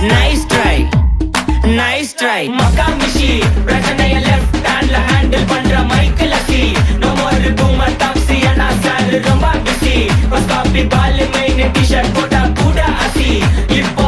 nice try nice try மக்கா மிஷி பிரச்சனைய left ஹேண்ட்ல handle பண்ற மைக்கேல் அசி நோ மோர் பூமர் டாக்ஸி அண்ணா சார் ரொம்ப பிஸி ஃபர்ஸ்ட் காப்பி பால் மெயின் டி-ஷர்ட் போட்டா கூட அசி இப்போ